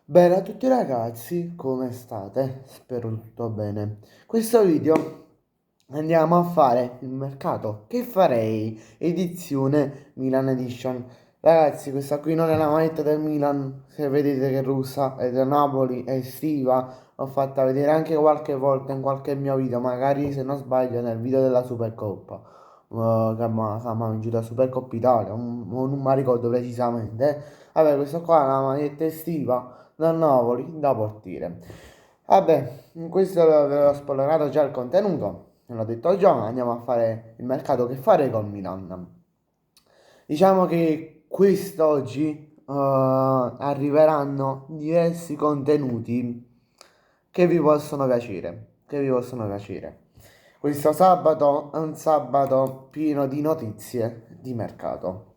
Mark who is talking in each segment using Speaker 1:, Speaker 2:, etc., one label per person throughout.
Speaker 1: Bene a tutti ragazzi, come state? Spero tutto bene. Questo video andiamo a fare il mercato che farei edizione Milan Edition. Ragazzi, questa qui non è la maglietta del Milan, se vedete che è russa, è del Napoli, è estiva. L'ho fatta vedere anche qualche volta in qualche mio video, magari se non sbaglio nel video della Supercoppa. Che mi ha vinto la Supercoppa Italia, non mi ricordo precisamente. Vabbè, questa qua è una maglietta estiva dal Napoli da portiere. Vabbè, in questo ve l'ho spoilerato già il contenuto, ve l'ho detto già, andiamo a fare il mercato che fare col Milan. Diciamo che quest'oggi arriveranno diversi contenuti che vi possono piacere. Questo sabato è un sabato pieno di notizie di mercato.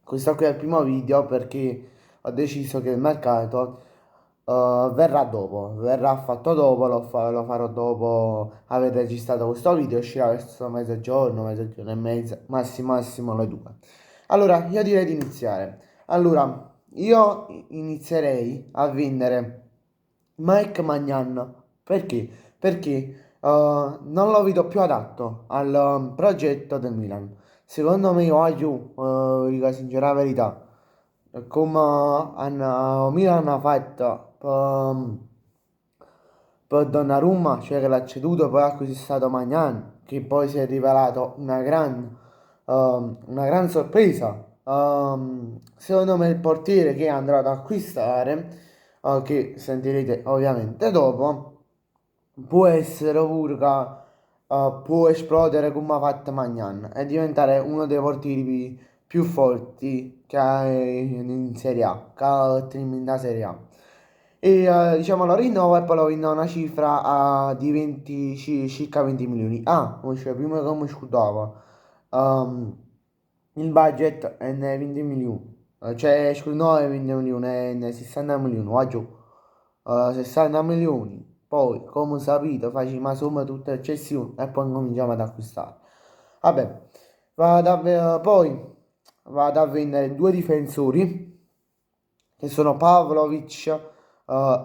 Speaker 1: Questo qui è il primo video perché ho deciso che il mercato verrà dopo, verrà fatto dopo, lo farò dopo aver registrato questo video, uscirà verso mezzogiorno e mezza, massimo le 2. Allora, io direi di iniziare. Allora, io inizierei a vendere Mike Magnan. Perché? Perché non lo vedo più adatto al progetto del Milan. Secondo me, voglio, dico la sincera verità, come Milan ha fatto per Donnarumma, cioè che l'ha ceduto, poi ha acquistato Magnan, che poi si è rivelato una gran sorpresa. Secondo me il portiere che andrà ad acquistare, che sentirete ovviamente dopo, può essere pure che può esplodere come ha fatto Magnan e diventare uno dei portieri più forti che ha in Serie A, che ha team in Serie A. E diciamo lo rinnovo e poi lo vendo a una cifra di 20, circa 20 milioni. Ah, cioè, prima che mi scordavo, ehm, il budget è ne 20 milioni. Cioè, scusa, no, è 20 milioni, è ne 60 milioni, va giù. 60 milioni. Poi, come sapete, facciamo una somma tutta eccessione e poi cominciamo ad acquistare. Vabbè, poi vado a vendere due difensori che sono Pavlovic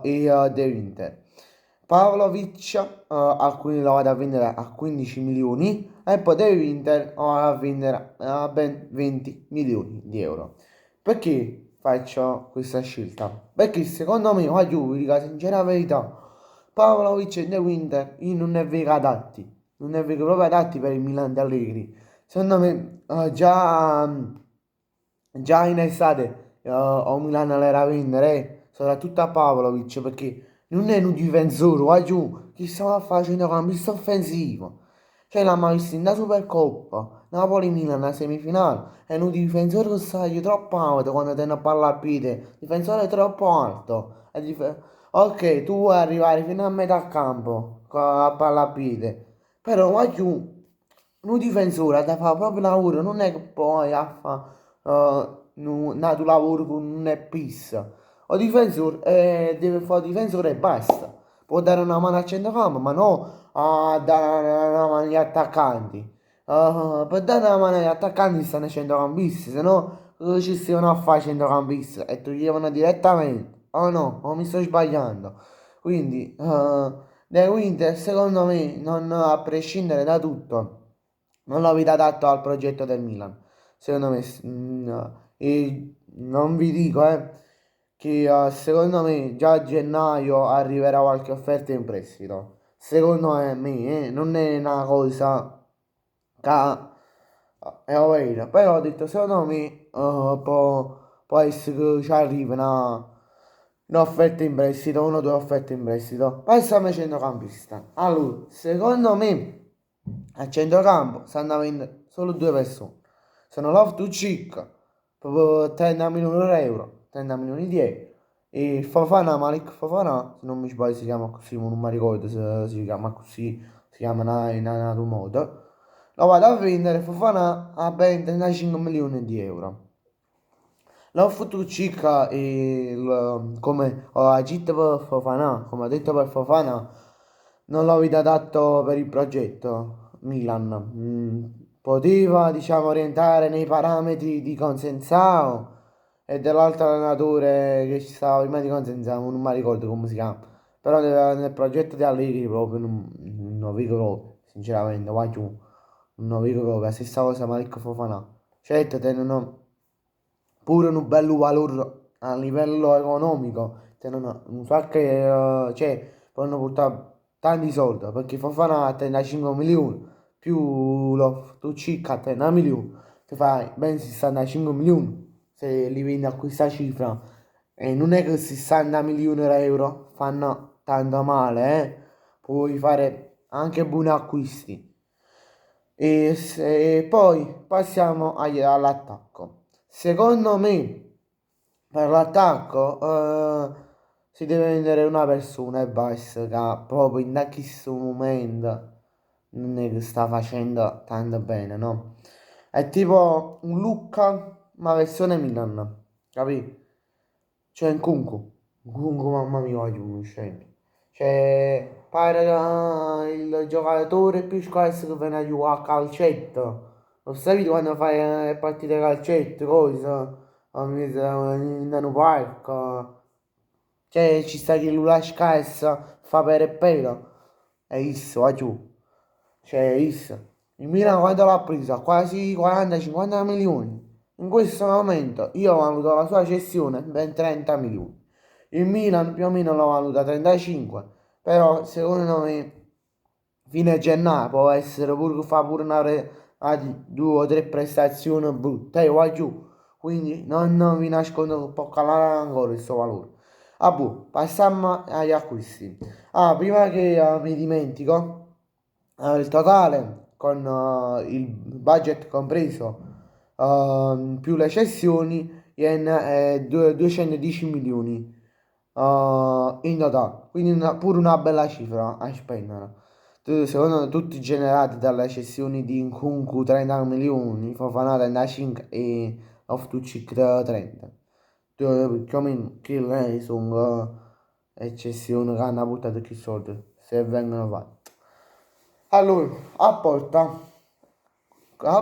Speaker 1: e De Winter. Pavlovic a cui lo vado a vendere a 15 milioni e poi De Winter lo vado a vendere a ben 20 milioni di euro. Perché faccio questa scelta? Perché secondo me, la Juve, dico la sincera verità, Pavlovic e De Winter io non ne vedo adatti, non ne vedo proprio adatti per il Milan di Allegri. Secondo me già in estate o Milan l'era a vendere, soprattutto a Pavlovic, perché non è un difensore, va giù, chi stava facendo campista offensivo. Cioè l'ha visto in da Supercoppa, Napoli-Milan, la semifinale, è un difensore che sta troppo alto quando tiene a palla a piede, difensore troppo alto. Ok, tu vuoi arrivare fino a metà campo a palla a piede, però va giù, un difensore ha da fare proprio lavoro, non è che poi a fare tu lavoro con un pissa. O difensore, deve fare difensore e basta. Può dare una mano a centrocampo, ma no a dare una mano agli attaccanti. Per dare una mano agli attaccanti stanno ai centrocampisti, se no ci stiano a fare i centrocampisti e toglievano direttamente. Oh no, o mi sto sbagliando. Quindi, De Winter, secondo me, a prescindere da tutto, non lo vedo adatto al progetto del Milan. Secondo me, e non vi dico, che secondo me già a gennaio arriverà qualche offerta in prestito. Secondo me, non è una cosa che è ovvero. Però ho detto, secondo me, può essere che ci arrivi un'offerta in prestito, una o due offerte in prestito. Poi stiamo a centrocampista. Allora, secondo me, a centrocampo stanno avendo solo due persone. Sono Loftus-Cheek, proprio 30 milioni di euro, 30 milioni di euro. E Fofana, Malik Fofana, se non mi sbaglio si chiama così, ma non mi ricordo se si chiama così, si chiama in un altro modo. Lo vado a vendere Fofana a ben 35 milioni di euro. L'ho fatto circa come ho agito per Fofana, come ho detto per Fofana, non l'ho vedo adatto per il progetto Milan. Poteva, diciamo, rientrare nei parametri di Consensao e dell'altro allenatore che ci stava prima di Consenza, non mi ricordo come si chiama. Però nel progetto di Allegri proprio non vedo proprio, sinceramente, vai giù, non vedo proprio, la stessa cosa Malik Fofana. Certo, tengono pure un bello valore a livello economico, tengono un sacco, cioè, possono portare tanti soldi, perché Fofana a 35 milioni, più lo tu cicca a 30 milioni, ti fai ben 65 milioni se li vendi a questa cifra. E non è che 60 milioni di euro fanno tanto male, eh? Puoi fare anche buoni acquisti. E poi passiamo all'attacco. Secondo me, per l'attacco si deve vendere una persona e basta, che proprio in questo momento non è che sta facendo tanto bene, no? È tipo un Lucca, ma versione Milan, capì? Cioè in Kunku, mamma mia, voglio un scempio. Cioè, pare il giocatore più scarso che viene a giocare a calcetto. Lo sai quando fai le partite calcetto, cosa? In un parco. Cioè, ci sta chi lui la scarsa, fa per e pelo. È isso, va giù. Cioè, è isso. Il Milan quando l'ha presa? Quasi 40-50 milioni. In questo momento io valuto la sua cessione ben 30 milioni. Il Milan più o meno lo valuta 35, però secondo me fine gennaio può essere pure fa pure due o tre prestazioni brutte, va giù. Quindi non vi nascondo che può calare ancora il suo valore. Ah, boh, passiamo agli acquisti. Ah, prima che mi dimentico, il totale con il budget compreso più le cessioni è 210 milioni in totale, quindi pure una bella cifra a spendere. Secondo tutti generati dalle cessioni di Nkunku 30 milioni, Fofana 35 e Loftus-Cheek 30. Più o meno che lei sono eccezioni che hanno buttato più soldi se vengono fatti. Allora, a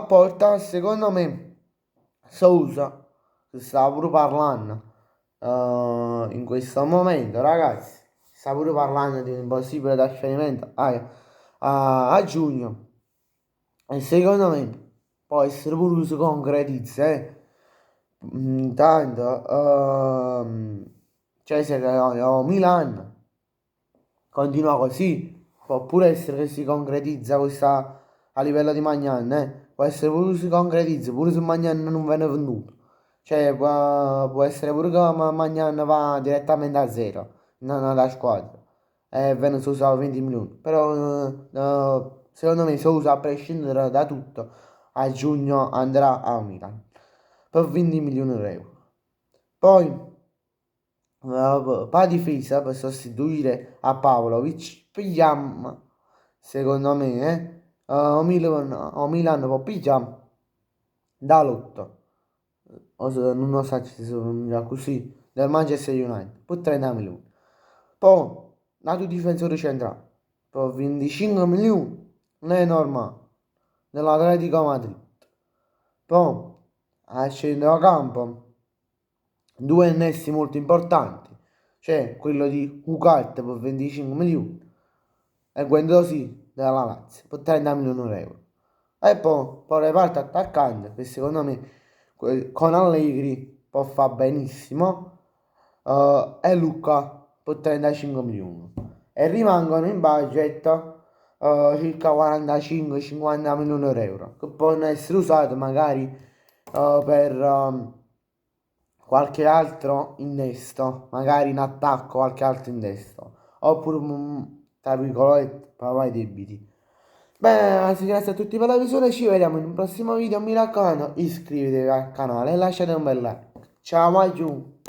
Speaker 1: porta, secondo me, Sousa, che stava pure parlando in questo momento, ragazzi, sta pure parlando di un possibile trasferimento a giugno. E secondo me può essere pure che si concretizza, eh. Intanto, cioè se Milan continua così, può pure essere che si concretizza questa a livello di Magnan, eh. Può essere pure che si concretizza, pure se Magnan non viene venduto. Cioè, può essere pure che Magnan va direttamente a zero, non alla squadra. E viene solo usato 20 milioni. Però, secondo me, se usa a prescindere da tutto, a giugno andrà a Milan per 20 milioni di euro. Poi, per difesa, per sostituire a Pavlovic, pigliamo, secondo me, o Milan può pigliare Dalot, non lo so se sono già così, del Manchester United, per 30 milioni. Poi, lato difensore centrale, per 25 milioni, non è normale, dell'Atletico Madrid. Poi, al centrocampo, due innesti molto importanti, cioè quello di Ugarte per 25 milioni e Guendouzi della Lazio per 30 milioni di euro. E poi reparto attaccante che secondo me con Allegri può fare benissimo e Luca per 35 milioni. E rimangono in budget circa 45-50 milioni di euro che possono essere usati magari per qualche altro innesto, magari in attacco qualche altro innesto, oppure tra virgolette per i debiti. Bene ragazzi, grazie a tutti per la visione, ci vediamo in un prossimo video, mi raccomando iscrivetevi al canale e lasciate un bel like. Ciao, mai giù!